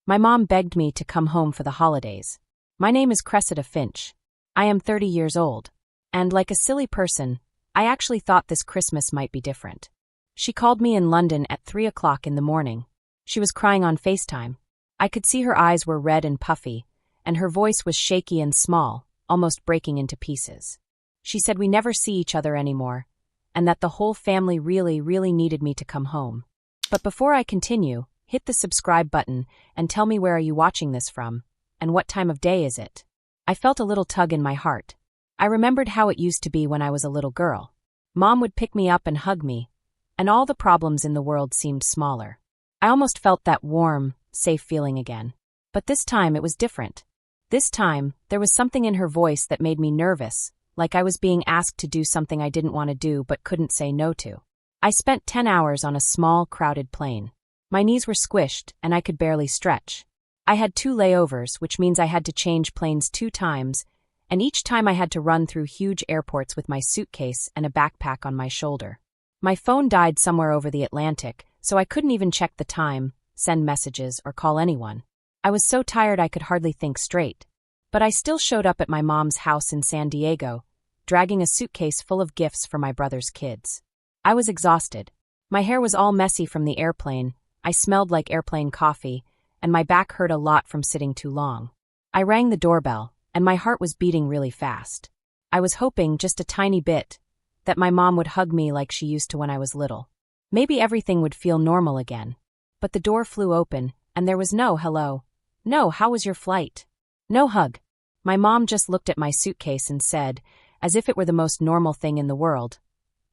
My mom begged me to come home for the holidays. My name is Cressida Finch. I am 30 years old. And like a silly person, I actually thought this Christmas might be different. She called me in London at 3 o'clock in the morning. She was crying on FaceTime. I could see her eyes were red and puffy, and her voice was shaky and small, almost breaking into pieces. She said we never see each other anymore, and that the whole family really needed me to come home. But before I continue, hit the subscribe button and tell me where are you watching this from, and what time of day is it? I felt a little tug in my heart. I remembered how it used to be when I was a little girl. Mom would pick me up and hug me, and all the problems in the world seemed smaller. I almost felt that warm, safe feeling again. But this time it was different. This time, there was something in her voice that made me nervous, like I was being asked to do something I didn't want to do but couldn't say no to. I spent 10 hours on a small, crowded plane. My knees were squished, and I could barely stretch. I had 2 layovers, which means I had to change planes 2 times, and each time I had to run through huge airports with my suitcase and a backpack on my shoulder. My phone died somewhere over the Atlantic, so I couldn't even check the time, send messages, or call anyone. I was so tired I could hardly think straight. But I still showed up at my mom's house in San Diego, dragging a suitcase full of gifts for my brother's kids. I was exhausted. My hair was all messy from the airplane, I smelled like airplane coffee, and my back hurt a lot from sitting too long. I rang the doorbell, and my heart was beating really fast. I was hoping, just a tiny bit, that my mom would hug me like she used to when I was little. Maybe everything would feel normal again. But the door flew open, and there was no hello. No, how was your flight? No hug. My mom just looked at my suitcase and said, as if it were the most normal thing in the world,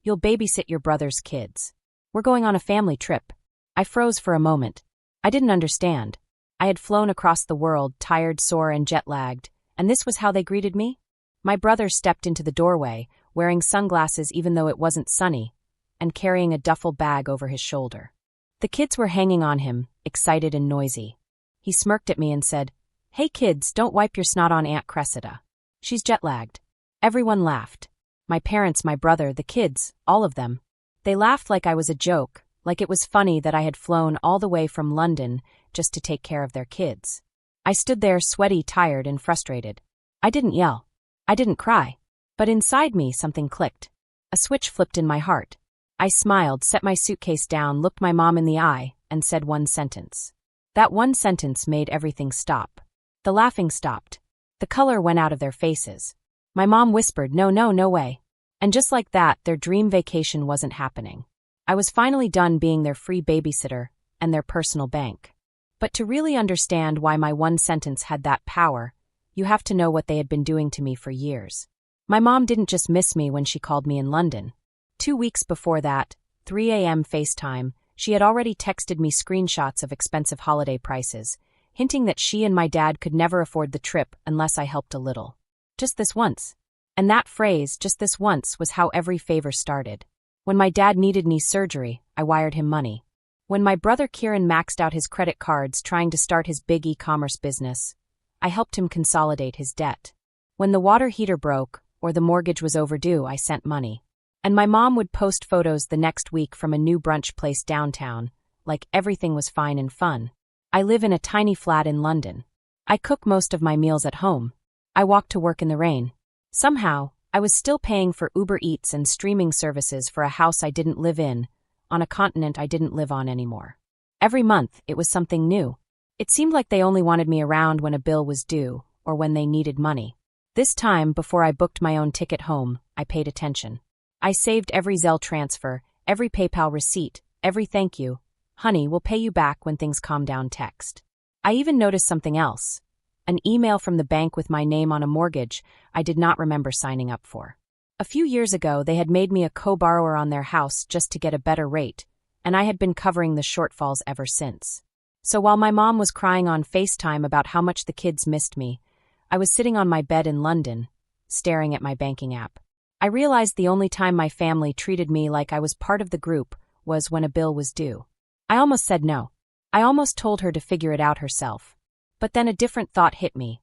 "You'll babysit your brother's kids. We're going on a family trip." I froze for a moment. I didn't understand. I had flown across the world, tired, sore, and jet-lagged, and this was how they greeted me? My brother stepped into the doorway, wearing sunglasses even though it wasn't sunny, and carrying a duffel bag over his shoulder. The kids were hanging on him, excited and noisy. He smirked at me and said, "Hey kids, don't wipe your snot on Aunt Cressida. She's jet-lagged." Everyone laughed. My parents, my brother, the kids, all of them. They laughed like I was a joke, like it was funny that I had flown all the way from London just to take care of their kids. I stood there sweaty, tired, and frustrated. I didn't yell. I didn't cry. But inside me something clicked. A switch flipped in my heart. I smiled, set my suitcase down, looked my mom in the eye, and said one sentence. That one sentence made everything stop. The laughing stopped. The color went out of their faces. My mom whispered, "No, no, no way." And just like that, their dream vacation wasn't happening. I was finally done being their free babysitter and their personal bank. But to really understand why my one sentence had that power, you have to know what they had been doing to me for years. My mom didn't just miss me when she called me in London. 2 weeks before that, 3 a.m. FaceTime, she had already texted me screenshots of expensive holiday prices, hinting that she and my dad could never afford the trip unless I helped a little. Just this once. And that phrase, just this once, was how every favor started. When my dad needed knee surgery, I wired him money. When my brother Kieran maxed out his credit cards trying to start his big e-commerce business, I helped him consolidate his debt. When the water heater broke, or the mortgage was overdue, I sent money. And my mom would post photos the next week from a new brunch place downtown, like everything was fine and fun. I live in a tiny flat in London. I cook most of my meals at home. I walk to work in the rain. Somehow, I was still paying for Uber Eats and streaming services for a house I didn't live in, on a continent I didn't live on anymore. Every month, it was something new. It seemed like they only wanted me around when a bill was due, or when they needed money. This time, before I booked my own ticket home, I paid attention. I saved every Zelle transfer, every PayPal receipt, every "thank you, honey, we'll pay you back when things calm down" text. I even noticed something else. An email from the bank with my name on a mortgage I did not remember signing up for. A few years ago, they had made me a co-borrower on their house just to get a better rate, and I had been covering the shortfalls ever since. So while my mom was crying on FaceTime about how much the kids missed me, I was sitting on my bed in London, staring at my banking app. I realized the only time my family treated me like I was part of the group was when a bill was due. I almost said no. I almost told her to figure it out herself. But then a different thought hit me.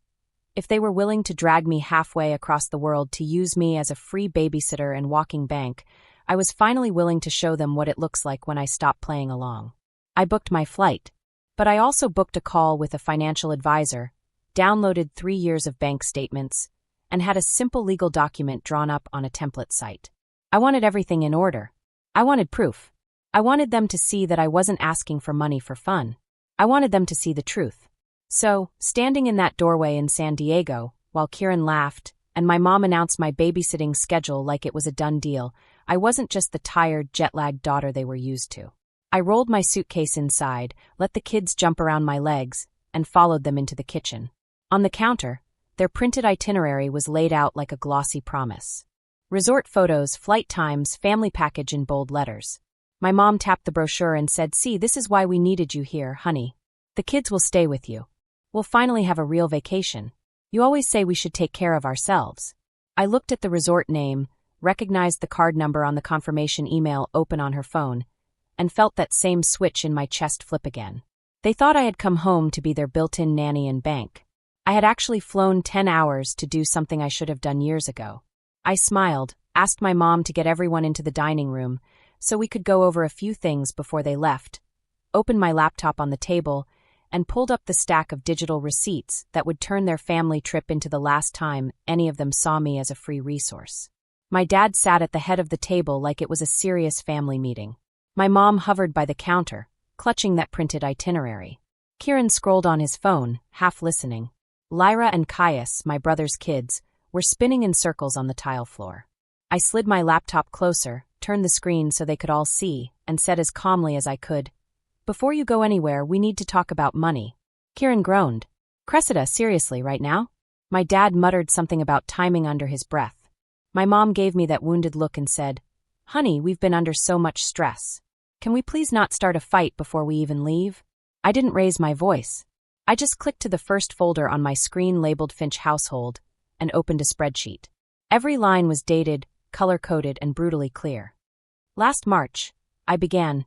If they were willing to drag me halfway across the world to use me as a free babysitter and walking bank, I was finally willing to show them what it looks like when I stop playing along. I booked my flight. But I also booked a call with a financial advisor, downloaded 3 years of bank statements, and had a simple legal document drawn up on a template site. I wanted everything in order. I wanted proof. I wanted them to see that I wasn't asking for money for fun. I wanted them to see the truth. So, standing in that doorway in San Diego, while Kieran laughed, and my mom announced my babysitting schedule like it was a done deal, I wasn't just the tired, jet-lagged daughter they were used to. I rolled my suitcase inside, let the kids jump around my legs, and followed them into the kitchen. On the counter, their printed itinerary was laid out like a glossy promise. Resort photos, flight times, family package in bold letters. My mom tapped the brochure and said, "See, this is why we needed you here, honey. The kids will stay with you. We'll finally have a real vacation. You always say we should take care of ourselves." I looked at the resort name, recognized the card number on the confirmation email open on her phone, and felt that same switch in my chest flip again. They thought I had come home to be their built-in nanny and bank. I had actually flown 10 hours to do something I should have done years ago. I smiled, asked my mom to get everyone into the dining room so we could go over a few things before they left, opened my laptop on the table, and pulled up the stack of digital receipts that would turn their family trip into the last time any of them saw me as a free resource. My dad sat at the head of the table like it was a serious family meeting. My mom hovered by the counter, clutching that printed itinerary. Kieran scrolled on his phone, half listening. Lyra and Caius, my brother's kids, were spinning in circles on the tile floor. I slid my laptop closer, turned the screen so they could all see, and said as calmly as I could, "Before you go anywhere, we need to talk about money." Kieran groaned. "Cressida, seriously, right now?" My dad muttered something about timing under his breath. My mom gave me that wounded look and said, "Honey, we've been under so much stress. Can we please not start a fight before we even leave?" I didn't raise my voice. I just clicked to the first folder on my screen labeled Finch Household and opened a spreadsheet. Every line was dated, color-coded, and brutally clear. "Last March," I began,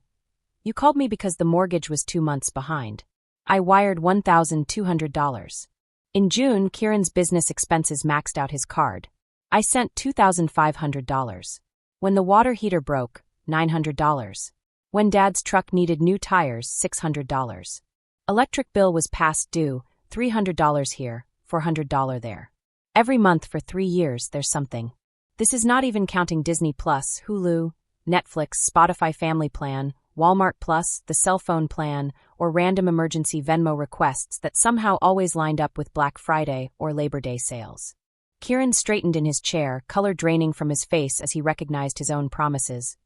"you called me because the mortgage was 2 months behind. I wired $1,200. In June, Kieran's business expenses maxed out his card. I sent $2,500. When the water heater broke, $900. When Dad's truck needed new tires, $600. Electric bill was past due, $300 here, $400 there. Every month for 3 years there's something. This is not even counting Disney Plus, Hulu, Netflix, Spotify Family Plan, Walmart Plus, the cell phone plan, or random emergency Venmo requests that somehow always lined up with Black Friday or Labor Day sales." Kieran straightened in his chair, color draining from his face as he recognized his own promises.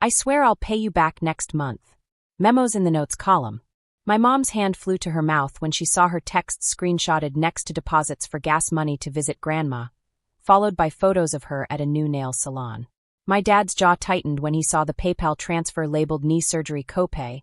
"I swear I'll pay you back next month." Memos in the notes column. My mom's hand flew to her mouth when she saw her text screenshotted next to deposits for gas money to visit Grandma, followed by photos of her at a new nail salon. My dad's jaw tightened when he saw the PayPal transfer labeled knee surgery copay,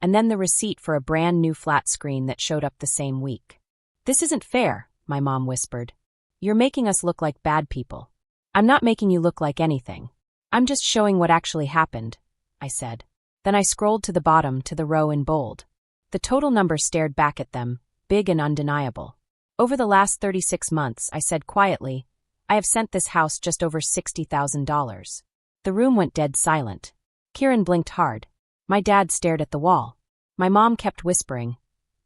and then the receipt for a brand new flat screen that showed up the same week. "This isn't fair," my mom whispered. "You're making us look like bad people." "I'm not making you look like anything. I'm just showing what actually happened," I said. Then I scrolled to the bottom to the row in bold. The total number stared back at them, big and undeniable. "Over the last 36 months," I said quietly, "I have sent this house just over $60,000. The room went dead silent. Kieran blinked hard. My dad stared at the wall. My mom kept whispering,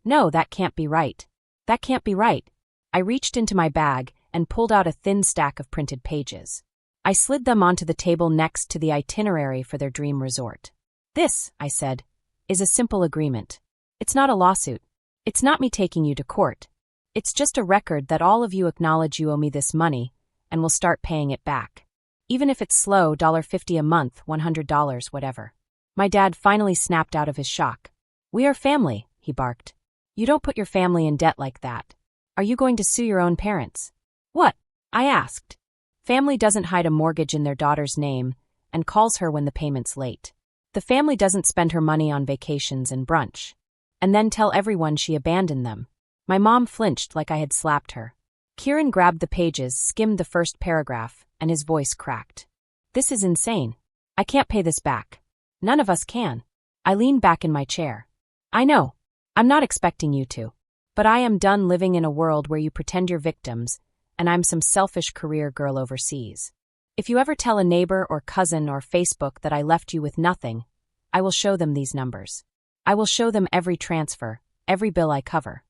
"No, that can't be right. That can't be right." I reached into my bag and pulled out a thin stack of printed pages. I slid them onto the table next to the itinerary for their dream resort. "This," I said, "is a simple agreement. It's not a lawsuit. It's not me taking you to court. It's just a record that all of you acknowledge you owe me this money, and will start paying it back. Even if it's slow, $50 a month, $100, whatever." My dad finally snapped out of his shock. "We are family," he barked. "You don't put your family in debt like that. Are you going to sue your own parents?" "What?" I asked. Family doesn't hide a mortgage in their daughter's name and calls her when the payment's late. The family doesn't spend her money on vacations and brunch, and then tell everyone she abandoned them. My mom flinched like I had slapped her. Kieran grabbed the pages, skimmed the first paragraph, and his voice cracked. "This is insane. I can't pay this back. None of us can." I leaned back in my chair. "I know. I'm not expecting you to. But I am done living in a world where you pretend you're victims, and I'm some selfish career girl overseas. If you ever tell a neighbor or cousin or Facebook that I left you with nothing, I will show them these numbers. I will show them every transfer, every bill I cover.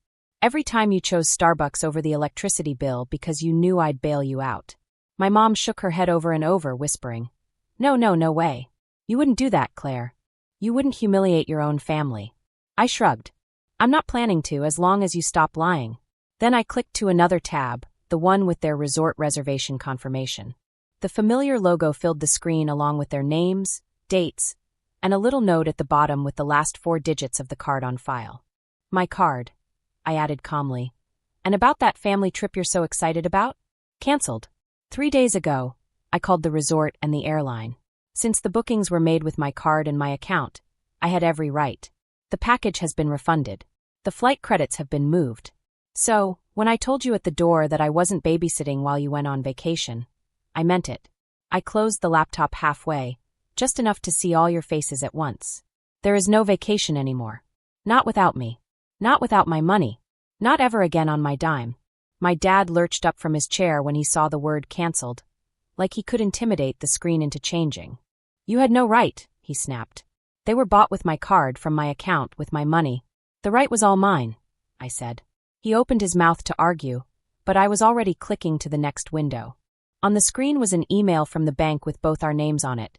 Every time you chose Starbucks over the electricity bill because you knew I'd bail you out. My mom shook her head over and over, whispering, No, no, no way. You wouldn't do that, Claire. You wouldn't humiliate your own family. I shrugged. I'm not planning to, as long as you stop lying. Then I clicked to another tab, the one with their resort reservation confirmation. The familiar logo filled the screen along with their names, dates, and a little note at the bottom with the last 4 digits of the card on file. My card, I added calmly. And about that family trip you're so excited about? Cancelled. 3 days ago, I called the resort and the airline. Since the bookings were made with my card and my account, I had every right. The package has been refunded. The flight credits have been moved. So, when I told you at the door that I wasn't babysitting while you went on vacation, I meant it. I closed the laptop halfway, just enough to see all your faces at once. There is no vacation anymore. Not without me. Not without my money. Not ever again on my dime. My dad lurched up from his chair when he saw the word cancelled, like he could intimidate the screen into changing. You had no right, he snapped. They were bought with my card from my account with my money. The right was all mine, I said. He opened his mouth to argue, but I was already clicking to the next window. On the screen was an email from the bank with both our names on it.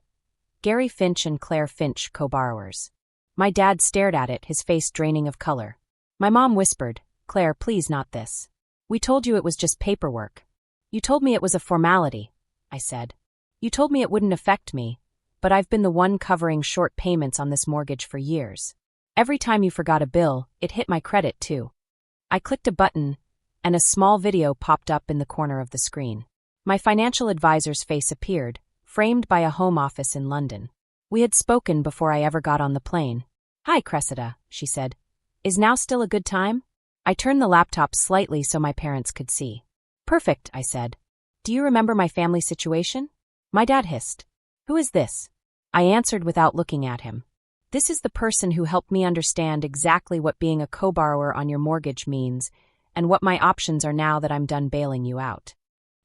Gary Finch and Claire Finch, co-borrowers. My dad stared at it, his face draining of color. My mom whispered, Claire, please not this. We told you it was just paperwork. You told me it was a formality, I said. You told me it wouldn't affect me, but I've been the one covering short payments on this mortgage for years. Every time you forgot a bill, it hit my credit too. I clicked a button, and a small video popped up in the corner of the screen. My financial advisor's face appeared, framed by a home office in London. We had spoken before I ever got on the plane. Hi, Cressida, she said. Is now still a good time? I turned the laptop slightly so my parents could see. Perfect, I said. Do you remember my family situation? My dad hissed. Who is this? I answered without looking at him. This is the person who helped me understand exactly what being a co-borrower on your mortgage means and what my options are now that I'm done bailing you out.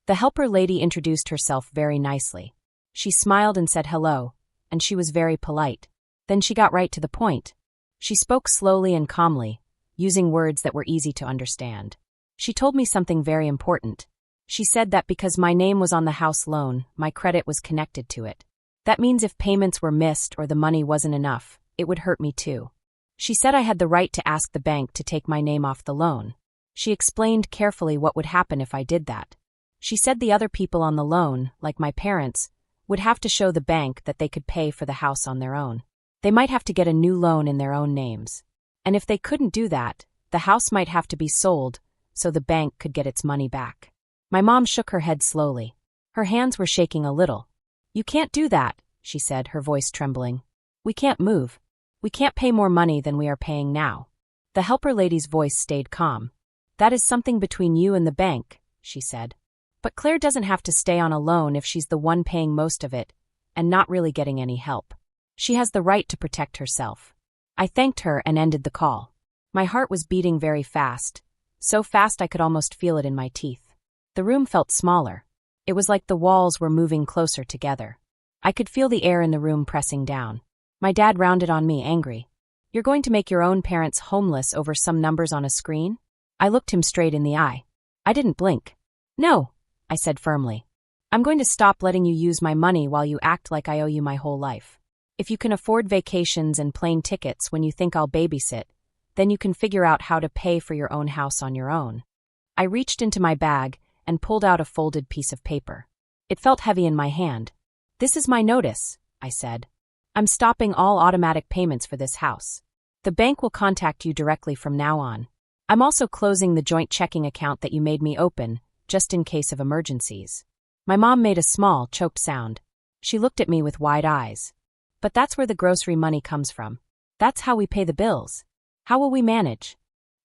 The helper lady introduced herself very nicely. She smiled and said hello, and she was very polite. Then she got right to the point. She spoke slowly and calmly, using words that were easy to understand. She told me something very important. She said that because my name was on the house loan, my credit was connected to it. That means if payments were missed or the money wasn't enough, it would hurt me too. She said I had the right to ask the bank to take my name off the loan. She explained carefully what would happen if I did that. She said the other people on the loan, like my parents, would have to show the bank that they could pay for the house on their own. They might have to get a new loan in their own names. And if they couldn't do that, the house might have to be sold so the bank could get its money back. My mom shook her head slowly. Her hands were shaking a little. You can't do that, she said, her voice trembling. We can't move. We can't pay more money than we are paying now. The helper lady's voice stayed calm. That is something between you and the bank, she said. But Claire doesn't have to stay on a loan if she's the one paying most of it and not really getting any help. She has the right to protect herself. I thanked her and ended the call. My heart was beating very fast, so fast I could almost feel it in my teeth. The room felt smaller. It was like the walls were moving closer together. I could feel the air in the room pressing down. My dad rounded on me, angry. You're going to make your own parents homeless over some numbers on a screen? I looked him straight in the eye. I didn't blink. No, I said firmly. I'm going to stop letting you use my money while you act like I owe you my whole life. If you can afford vacations and plane tickets when you think I'll babysit, then you can figure out how to pay for your own house on your own. I reached into my bag and pulled out a folded piece of paper. It felt heavy in my hand. This is my notice, I said. I'm stopping all automatic payments for this house. The bank will contact you directly from now on. I'm also closing the joint checking account that you made me open, just in case of emergencies. My mom made a small, choked sound. She looked at me with wide eyes. But that's where the grocery money comes from. That's how we pay the bills. How will we manage?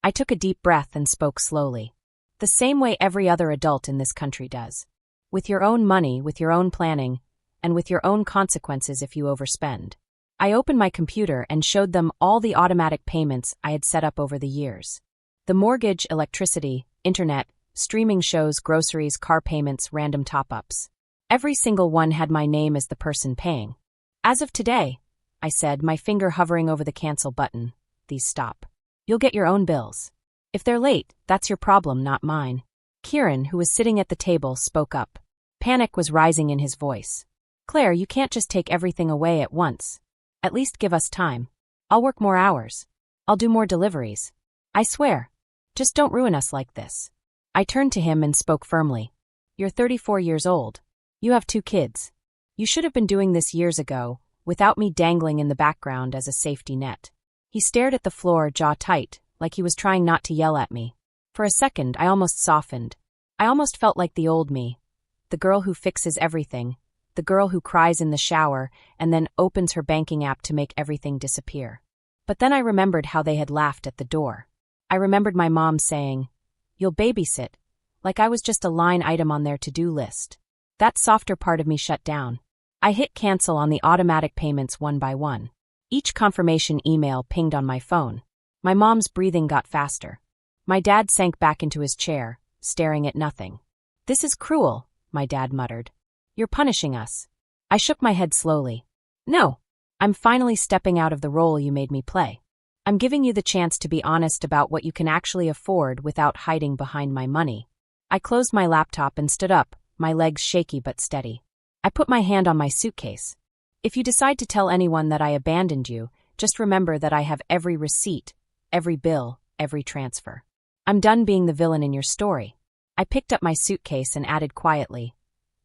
I took a deep breath and spoke slowly. The same way every other adult in this country does. With your own money, with your own planning, and with your own consequences if you overspend. I opened my computer and showed them all the automatic payments I had set up over the years. The mortgage, electricity, internet, streaming shows, groceries, car payments, random top-ups. Every single one had my name as the person paying. As of today, I said, my finger hovering over the cancel button, these stop. You'll get your own bills. If they're late, that's your problem, not mine. Kieran, who was sitting at the table, spoke up. Panic was rising in his voice. Claire, you can't just take everything away at once. At least give us time. I'll work more hours. I'll do more deliveries. I swear. Just don't ruin us like this. I turned to him and spoke firmly. You're 34 years old. You have 2 kids. You should have been doing this years ago, without me dangling in the background as a safety net. He stared at the floor, jaw tight, like he was trying not to yell at me. For a second, I almost softened. I almost felt like the old me. The girl who fixes everything. The girl who cries in the shower and then opens her banking app to make everything disappear. But then I remembered how they had laughed at the door. I remembered my mom saying, "You'll babysit," like I was just a line item on their to-do list. That softer part of me shut down. I hit cancel on the automatic payments one by one. Each confirmation email pinged on my phone. My mom's breathing got faster. My dad sank back into his chair, staring at nothing. "This is cruel," my dad muttered. "You're punishing us." I shook my head slowly. "No. I'm finally stepping out of the role you made me play. I'm giving you the chance to be honest about what you can actually afford without hiding behind my money." I closed my laptop and stood up, my legs shaky but steady. I put my hand on my suitcase. "If you decide to tell anyone that I abandoned you, just remember that I have every receipt, every bill, every transfer. I'm done being the villain in your story." I picked up my suitcase and added quietly,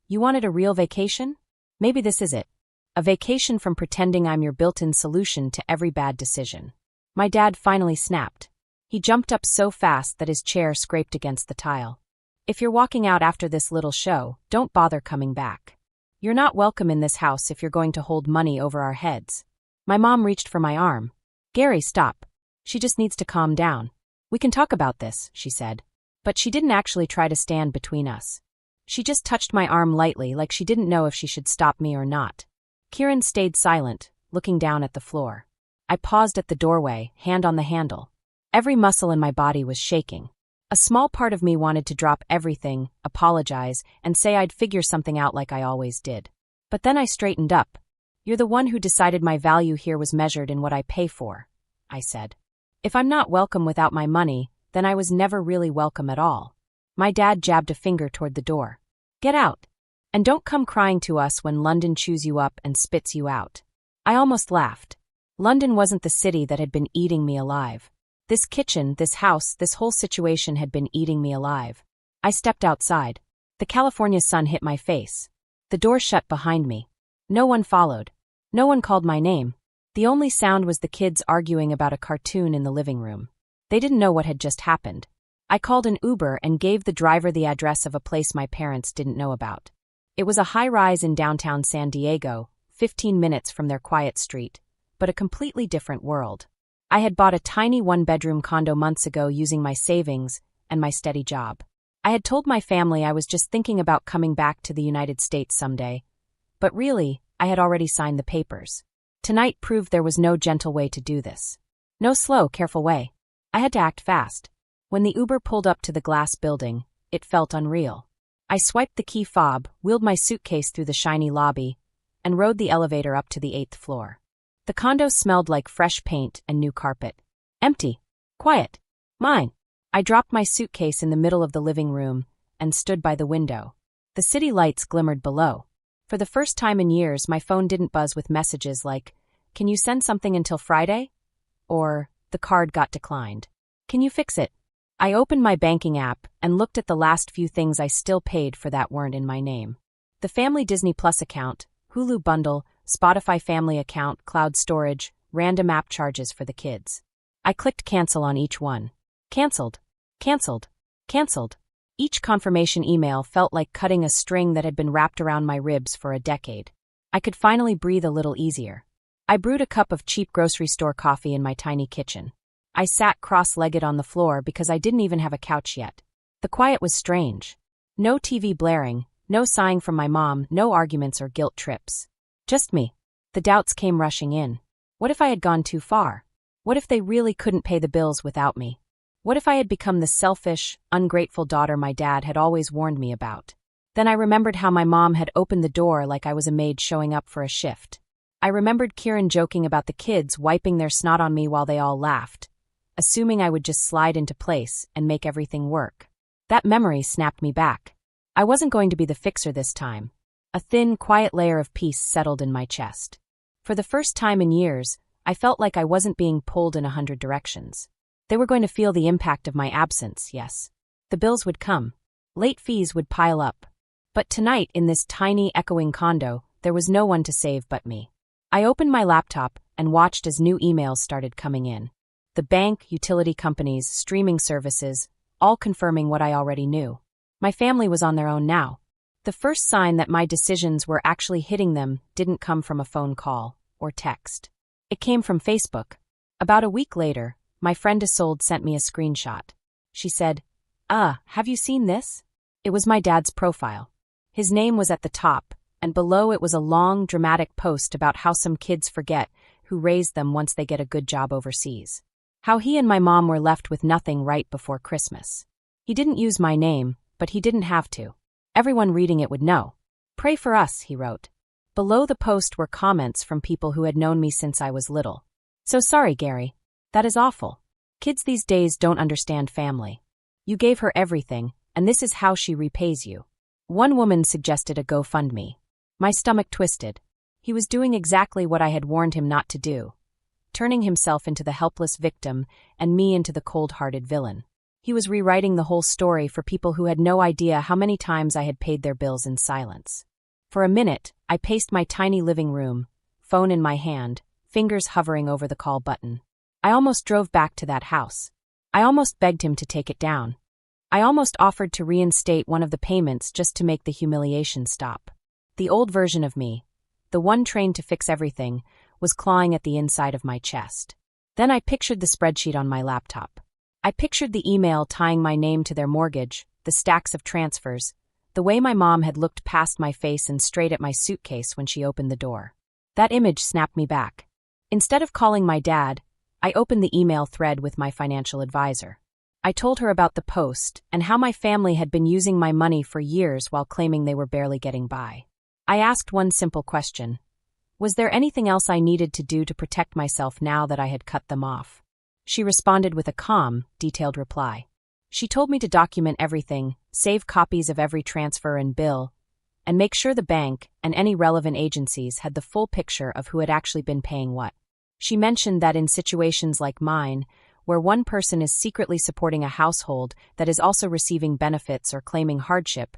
"You wanted a real vacation? Maybe this is it. A vacation from pretending I'm your built-in solution to every bad decision." My dad finally snapped. He jumped up so fast that his chair scraped against the tile. "If you're walking out after this little show, don't bother coming back. You're not welcome in this house if you're going to hold money over our heads." My mom reached for my arm. "Gary, stop. She just needs to calm down. We can talk about this," she said. But she didn't actually try to stand between us. She just touched my arm lightly, like she didn't know if she should stop me or not. Kieran stayed silent, looking down at the floor. I paused at the doorway, hand on the handle. Every muscle in my body was shaking. A small part of me wanted to drop everything, apologize, and say I'd figure something out like I always did. But then I straightened up. "You're the one who decided my value here was measured in what I pay for," I said. "If I'm not welcome without my money, then I was never really welcome at all." My dad jabbed a finger toward the door. "Get out. And don't come crying to us when London chews you up and spits you out." I almost laughed. London wasn't the city that had been eating me alive. This kitchen, this house, this whole situation had been eating me alive. I stepped outside. The California sun hit my face. The door shut behind me. No one followed. No one called my name. The only sound was the kids arguing about a cartoon in the living room. They didn't know what had just happened. I called an Uber and gave the driver the address of a place my parents didn't know about. It was a high-rise in downtown San Diego, 15 minutes from their quiet street, but a completely different world. I had bought a tiny one-bedroom condo months ago using my savings and my steady job. I had told my family I was just thinking about coming back to the United States someday, but really, I had already signed the papers. Tonight proved there was no gentle way to do this. No slow, careful way. I had to act fast. When the Uber pulled up to the glass building, it felt unreal. I swiped the key fob, wheeled my suitcase through the shiny lobby, and rode the elevator up to the 8th floor. The condo smelled like fresh paint and new carpet. Empty. Quiet. Mine. I dropped my suitcase in the middle of the living room and stood by the window. The city lights glimmered below. For the first time in years, my phone didn't buzz with messages like, "Can you send something until Friday?" Or, "The card got declined. Can you fix it?" I opened my banking app and looked at the last few things I still paid for that weren't in my name. The family Disney Plus account, Hulu bundle, Spotify family account, cloud storage, random app charges for the kids. I clicked cancel on each one. Canceled. Canceled. Canceled. Each confirmation email felt like cutting a string that had been wrapped around my ribs for a decade. I could finally breathe a little easier. I brewed a cup of cheap grocery store coffee in my tiny kitchen. I sat cross-legged on the floor because I didn't even have a couch yet. The quiet was strange. No TV blaring, no sighing from my mom, no arguments or guilt trips. Just me. The doubts came rushing in. What if I had gone too far? What if they really couldn't pay the bills without me? What if I had become the selfish, ungrateful daughter my dad had always warned me about? Then I remembered how my mom had opened the door like I was a maid showing up for a shift. I remembered Kieran joking about the kids wiping their snot on me while they all laughed. assuming I would just slide into place and make everything work. That memory snapped me back. I wasn't going to be the fixer this time. A thin, quiet layer of peace settled in my chest. For the first time in years, I felt like I wasn't being pulled in 100 directions. They were going to feel the impact of my absence, yes. The bills would come. Late fees would pile up. But tonight, in this tiny, echoing condo, there was no one to save but me. I opened my laptop and watched as new emails started coming in. The bank, utility companies, streaming services, all confirming what I already knew. My family was on their own now. The first sign that my decisions were actually hitting them didn't come from a phone call or text. It came from Facebook. About a week later, my friend Isolde sent me a screenshot. She said, have you seen this? It was my dad's profile. His name was at the top, and below it was a long, dramatic post about how some kids forget who raised them once they get a good job overseas. How he and my mom were left with nothing right before Christmas. He didn't use my name, but he didn't have to. Everyone reading it would know. Pray for us, he wrote. Below the post were comments from people who had known me since I was little. So sorry, Gary. That is awful. Kids these days don't understand family. You gave her everything, and this is how she repays you. One woman suggested a GoFundMe. My stomach twisted. He was doing exactly what I had warned him not to do, turning himself into the helpless victim and me into the cold-hearted villain. He was rewriting the whole story for people who had no idea how many times I had paid their bills in silence. For a minute, I paced my tiny living room, phone in my hand, fingers hovering over the call button. I almost drove back to that house. I almost begged him to take it down. I almost offered to reinstate one of the payments just to make the humiliation stop. The old version of me, the one trained to fix everything, was clawing at the inside of my chest. Then I pictured the spreadsheet on my laptop. I pictured the email tying my name to their mortgage, the stacks of transfers, the way my mom had looked past my face and straight at my suitcase when she opened the door. That image snapped me back. Instead of calling my dad, I opened the email thread with my financial advisor. I told her about the post and how my family had been using my money for years while claiming they were barely getting by. I asked one simple question. Was there anything else I needed to do to protect myself now that I had cut them off? She responded with a calm, detailed reply. She told me to document everything, save copies of every transfer and bill, and make sure the bank and any relevant agencies had the full picture of who had actually been paying what. She mentioned that in situations like mine, where one person is secretly supporting a household that is also receiving benefits or claiming hardship,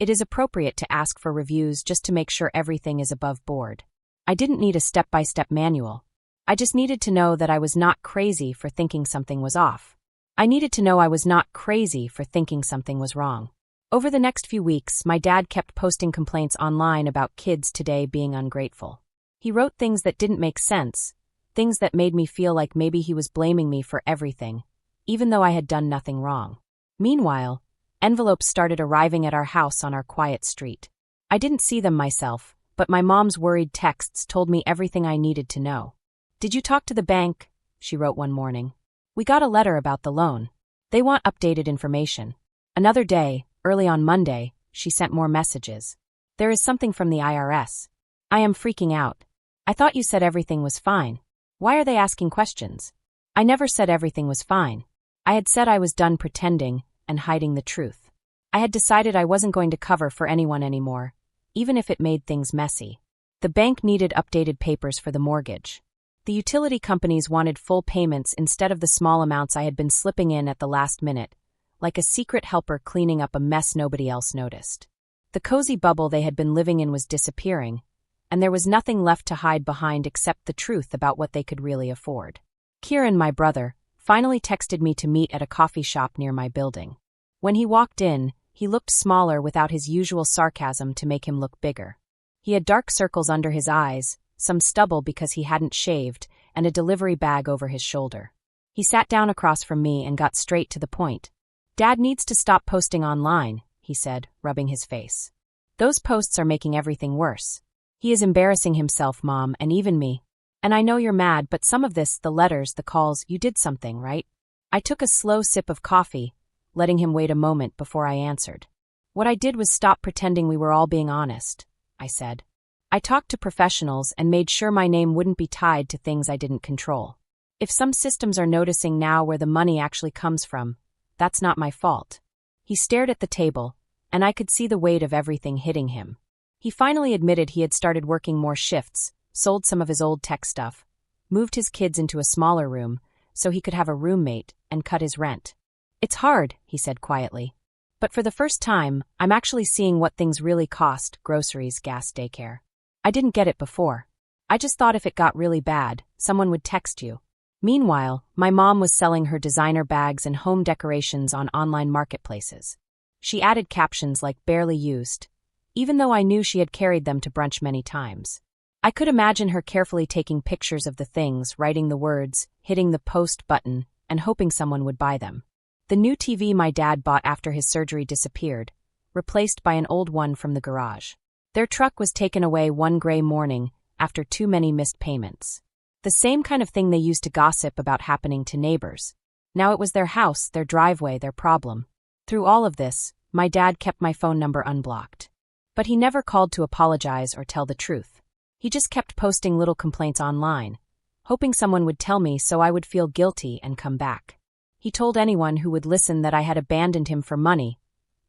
it is appropriate to ask for reviews just to make sure everything is above board. I didn't need a step-by-step manual. I just needed to know that I was not crazy for thinking something was off. I needed to know I was not crazy for thinking something was wrong. Over the next few weeks, my dad kept posting complaints online about kids today being ungrateful. He wrote things that didn't make sense, things that made me feel like maybe he was blaming me for everything, even though I had done nothing wrong. Meanwhile, envelopes started arriving at our house on our quiet street. I didn't see them myself, but my mom's worried texts told me everything I needed to know. Did you talk to the bank? She wrote one morning. We got a letter about the loan. They want updated information. Another day, early on Monday, she sent more messages. There is something from the IRS. I am freaking out. I thought you said everything was fine. Why are they asking questions? I never said everything was fine. I had said I was done pretending and hiding the truth. I had decided I wasn't going to cover for anyone anymore, even if it made things messy. The bank needed updated papers for the mortgage. The utility companies wanted full payments instead of the small amounts I had been slipping in at the last minute, like a secret helper cleaning up a mess nobody else noticed. The cozy bubble they had been living in was disappearing, and there was nothing left to hide behind except the truth about what they could really afford. Kieran, my brother, finally texted me to meet at a coffee shop near my building. When he walked in, he looked smaller without his usual sarcasm to make him look bigger. He had dark circles under his eyes, some stubble because he hadn't shaved, and a delivery bag over his shoulder. He sat down across from me and got straight to the point. Dad needs to stop posting online, he said, rubbing his face. Those posts are making everything worse. He is embarrassing himself, Mom, and even me. And I know you're mad, but some of this, the letters, the calls, you did something, right? I took a slow sip of coffee, letting him wait a moment before I answered. What I did was stop pretending we were all being honest, I said. I talked to professionals and made sure my name wouldn't be tied to things I didn't control. If some systems are noticing now where the money actually comes from, that's not my fault. He stared at the table, and I could see the weight of everything hitting him. He finally admitted he had started working more shifts, sold some of his old tech stuff, moved his kids into a smaller room so he could have a roommate, and cut his rent. It's hard, he said quietly. But for the first time, I'm actually seeing what things really cost: groceries, gas, daycare. I didn't get it before. I just thought if it got really bad, someone would text you. Meanwhile, my mom was selling her designer bags and home decorations on online marketplaces. She added captions like "barely used," even though I knew she had carried them to brunch many times. I could imagine her carefully taking pictures of the things, writing the words, hitting the post button, and hoping someone would buy them. The new TV my dad bought after his surgery disappeared, replaced by an old one from the garage. Their truck was taken away one gray morning after too many missed payments. The same kind of thing they used to gossip about happening to neighbors. Now it was their house, their driveway, their problem. Through all of this, my dad kept my phone number unblocked. But he never called to apologize or tell the truth. He just kept posting little complaints online, hoping someone would tell me so I would feel guilty and come back. He told anyone who would listen that I had abandoned him for money,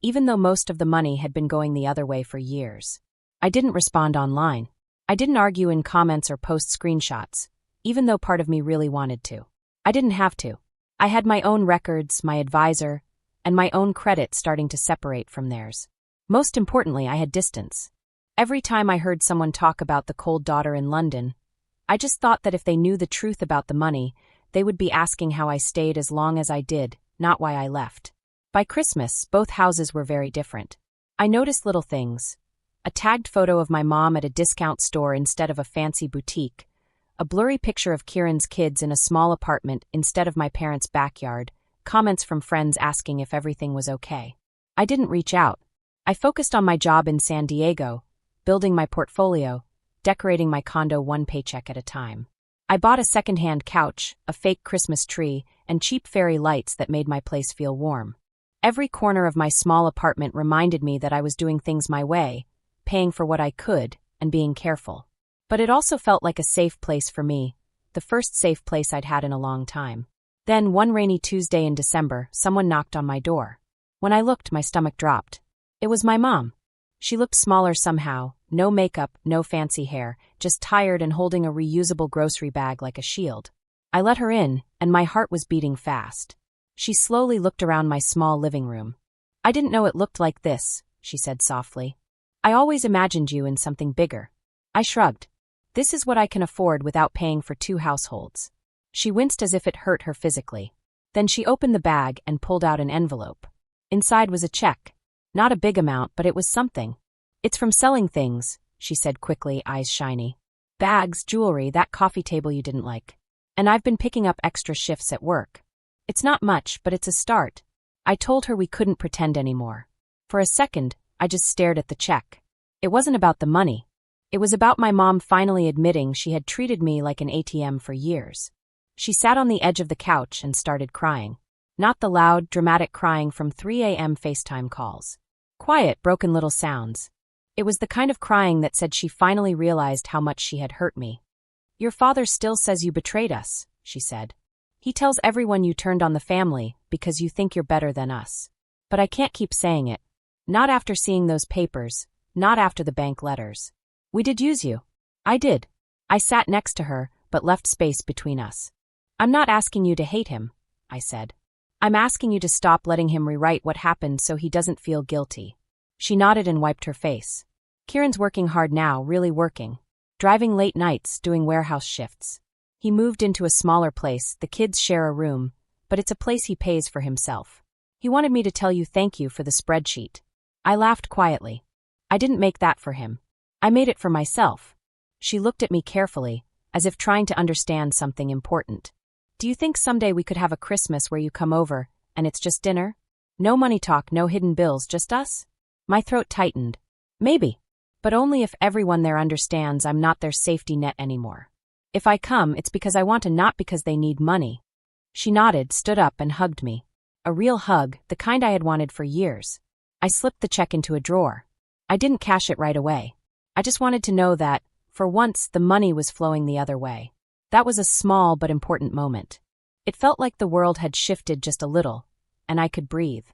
even though most of the money had been going the other way for years. I didn't respond online. I didn't argue in comments or post screenshots, even though part of me really wanted to. I didn't have to. I had my own records, my advisor, and my own credit starting to separate from theirs. Most importantly, I had distance. Every time I heard someone talk about the cold daughter in London, I just thought that if they knew the truth about the money, they would be asking how I stayed as long as I did, not why I left. By Christmas, both houses were very different. I noticed little things. A tagged photo of my mom at a discount store instead of a fancy boutique, a blurry picture of Kieran's kids in a small apartment instead of my parents' backyard, comments from friends asking if everything was okay. I didn't reach out. I focused on my job in San Diego, building my portfolio, decorating my condo one paycheck at a time. I bought a second-hand couch, a fake Christmas tree, and cheap fairy lights that made my place feel warm. Every corner of my small apartment reminded me that I was doing things my way, paying for what I could, and being careful. But it also felt like a safe place for me, the first safe place I'd had in a long time. Then, one rainy Tuesday in December, someone knocked on my door. When I looked, my stomach dropped. It was my mom. She looked smaller somehow, no makeup, no fancy hair, just tired and holding a reusable grocery bag like a shield. I let her in, and my heart was beating fast. She slowly looked around my small living room. "I didn't know it looked like this," she said softly. "I always imagined you in something bigger." I shrugged. "This is what I can afford without paying for 2 households." She winced as if it hurt her physically. Then she opened the bag and pulled out an envelope. Inside was a check. Not a big amount, but it was something. "It's from selling things," she said quickly, eyes shiny. "Bags, jewelry, that coffee table you didn't like. And I've been picking up extra shifts at work. It's not much, but it's a start." I told her we couldn't pretend anymore. For a second, I just stared at the check. It wasn't about the money. It was about my mom finally admitting she had treated me like an ATM for years. She sat on the edge of the couch and started crying. Not the loud, dramatic crying from 3 a.m. FaceTime calls. Quiet, broken little sounds. It was the kind of crying that said she finally realized how much she had hurt me. "Your father still says you betrayed us," she said. "He tells everyone you turned on the family because you think you're better than us. But I can't keep saying it. Not after seeing those papers, not after the bank letters. We did use you." I did. I sat next to her, but left space between us. "I'm not asking you to hate him," I said. "I'm asking you to stop letting him rewrite what happened so he doesn't feel guilty." She nodded and wiped her face. "Kieran's working hard now, really working. Driving late nights, doing warehouse shifts. He moved into a smaller place, the kids share a room, but it's a place he pays for himself. He wanted me to tell you thank you for the spreadsheet." I laughed quietly. "I didn't make that for him. I made it for myself." She looked at me carefully, as if trying to understand something important. "Do you think someday we could have a Christmas where you come over, and it's just dinner? No money talk, no hidden bills, just us?" My throat tightened. "Maybe. But only if everyone there understands I'm not their safety net anymore. If I come, it's because I want to, not because they need money." She nodded, stood up, and hugged me. A real hug, the kind I had wanted for years. I slipped the check into a drawer. I didn't cash it right away. I just wanted to know that, for once, the money was flowing the other way. That was a small but important moment. It felt like the world had shifted just a little, and I could breathe.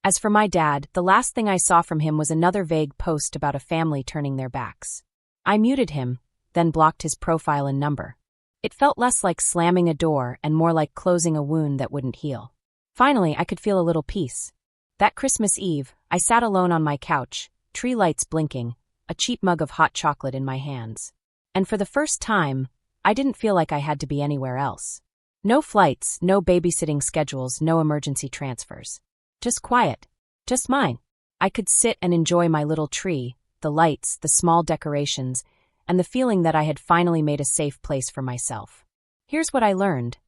As for my dad, the last thing I saw from him was another vague post about a family turning their backs. I muted him, then blocked his profile and number. It felt less like slamming a door and more like closing a wound that wouldn't heal. Finally, I could feel a little peace. That Christmas Eve, I sat alone on my couch, tree lights blinking, a cheap mug of hot chocolate in my hands. And for the first time, I didn't feel like I had to be anywhere else. No flights, no babysitting schedules, no emergency transfers. Just quiet. Just mine. I could sit and enjoy my little tree, the lights, the small decorations, and the feeling that I had finally made a safe place for myself. Here's what I learned.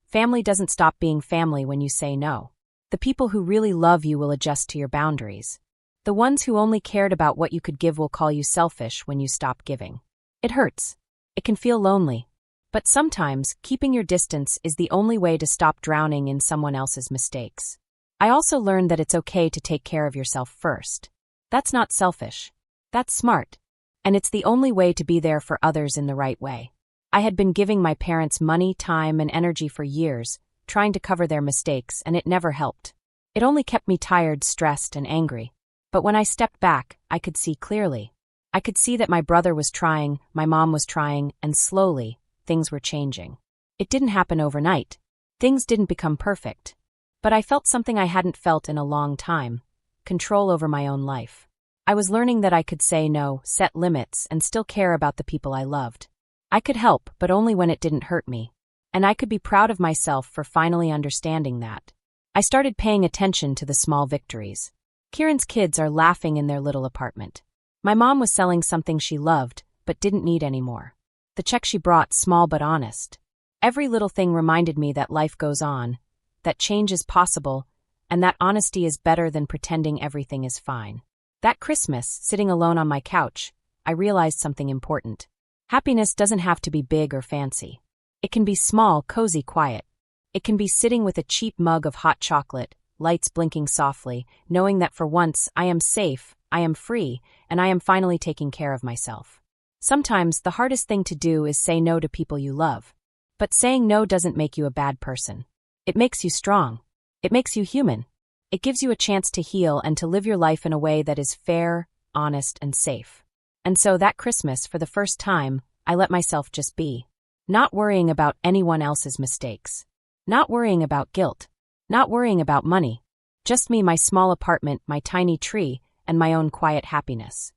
Family doesn't stop being family when you say no. The people who really love you will adjust to your boundaries. The ones who only cared about what you could give will call you selfish when you stop giving. It hurts. It can feel lonely. But sometimes, keeping your distance is the only way to stop drowning in someone else's mistakes. I also learned that it's okay to take care of yourself first. That's not selfish. That's smart. And it's the only way to be there for others in the right way. I had been giving my parents money, time, and energy for years, trying to cover their mistakes, and it never helped. It only kept me tired, stressed, and angry. But when I stepped back, I could see clearly. I could see that my brother was trying, my mom was trying, and slowly, things were changing. It didn't happen overnight. Things didn't become perfect. But I felt something I hadn't felt in a long time: control over my own life. I was learning that I could say no, set limits, and still care about the people I loved. I could help, but only when it didn't hurt me. And I could be proud of myself for finally understanding that. I started paying attention to the small victories. Kieran's kids are laughing in their little apartment. My mom was selling something she loved, but didn't need anymore. The check she brought, small but honest. Every little thing reminded me that life goes on, that change is possible, and that honesty is better than pretending everything is fine. That Christmas, sitting alone on my couch, I realized something important. Happiness doesn't have to be big or fancy. It can be small, cozy, quiet. It can be sitting with a cheap mug of hot chocolate, lights blinking softly, knowing that for once I am safe, I am free, and I am finally taking care of myself. Sometimes the hardest thing to do is say no to people you love. But saying no doesn't make you a bad person. It makes you strong. It makes you human. It gives you a chance to heal and to live your life in a way that is fair, honest, and safe. And so that Christmas, for the first time, I let myself just be. Not worrying about anyone else's mistakes. Not worrying about guilt. Not worrying about money. Just me, my small apartment, my tiny tree, and my own quiet happiness.